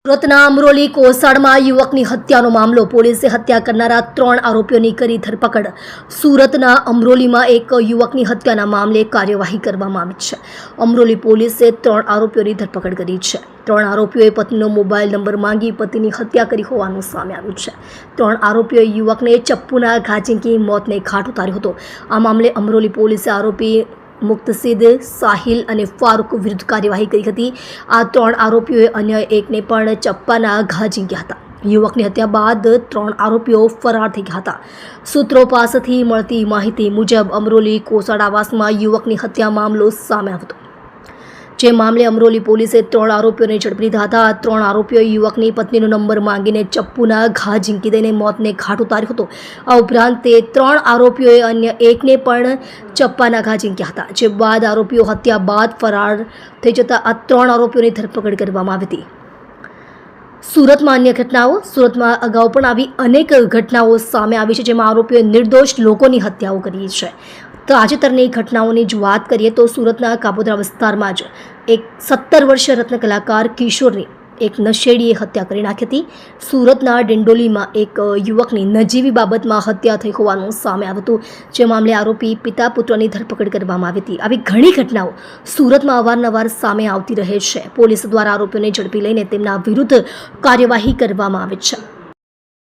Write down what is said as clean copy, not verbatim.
સુરતના અમરોલી કોસાડમાં યુવકની હત્યાનો મામલો. પોલીસે હત્યા કરનારા 3 આરોપીઓની કરી ધરપકડ. સુરતના અમરોલીમાં એક યુવકની હત્યાના મામલે કાર્યવાહી કરવામાં આવી છે. અમરોલી પોલીસે 3 આરોપીઓની ધરપકડ કરી છે. 3 આરોપીઓએ પત્નીનો મોબાઈલ નંબર માંગી પતિની હત્યા કરી હોવાનું સામે આવ્યું છે. 3 આરોપીઓએ યુવકને ચપ્પુના ઘા ઝીંકી મોતને ઘાટ ઉતાર્યો હતો. આ મામલે અમરોલી પોલીસે આરોપી મુક્તસીદ, સાહિલ અને ફારૂક વિરુદ્ધ કાર્યવાહી કરી હતી. આ 3 આરોપીઓએ અન્ય એકને પણ ચપ્પાના ઘા ઝીંક્યા હતા. યુવકની હત્યા બાદ 3 આરોપીઓ ફરાર થઈ ગયા હતા. સૂત્રો પાસેથી મળતી માહિતી મુજબ અમરોલી કોસાડ આવાસમાં યુવકની હત્યા મામલો સામે આવ્યો હતો. જે મામલે અમરોલી પોલીસે 3 આરોપીઓને ઝડપી લીધા હતા. 3 આરોપીઓએ યુવકની પત્નીનો નંબર માંગીને ચપ્પુના ઘા ઝીંકી દઈને મોતને ઘાટ ઉતાર્યો હતો. આ ઉપરાંત તે 3 આરોપીઓએ અન્ય એકને પણ ચપ્પાના ઘા ઝીંક્યા હતા. જે બાદ આરોપીઓ હત્યા બાદ ફરાર થઈ જતા આ 3 આરોપીઓની ધરપકડ કરવામાં આવી હતી. સુરતમાં અન્ય ઘટનાઓ. સુરતમાં અગાઉ પણ આવી અનેક ઘટનાઓ સામે આવી છે, જેમાં આરોપીઓએ નિર્દોષ લોકોની હત્યાઓ કરી છે. તાજેતરની ઘટનાઓની જ વાત કરીએ તો સુરતના કાપોદ્રા વિસ્તારમાં જ એક 17 વર્ષીય રત્ન કલાકાર કિશોરની એક નશેડીએ હત્યા કરી નાખી હતી. સુરતના ડિંડોલીમાં એક યુવકની નજીવી બાબતમાં હત્યા થઈ હોવાનું સામે આવ્યું હતું. જે મામલે આરોપી પિતા પુત્રની ધરપકડ કરવામાં આવી હતી. આવી ઘણી ઘટનાઓ સુરતમાં અવારનવાર સામે આવતી રહે છે. પોલીસ દ્વારા આરોપીઓને ઝડપી લઈને તેમના વિરુદ્ધ કાર્યવાહી કરવામાં આવે છે.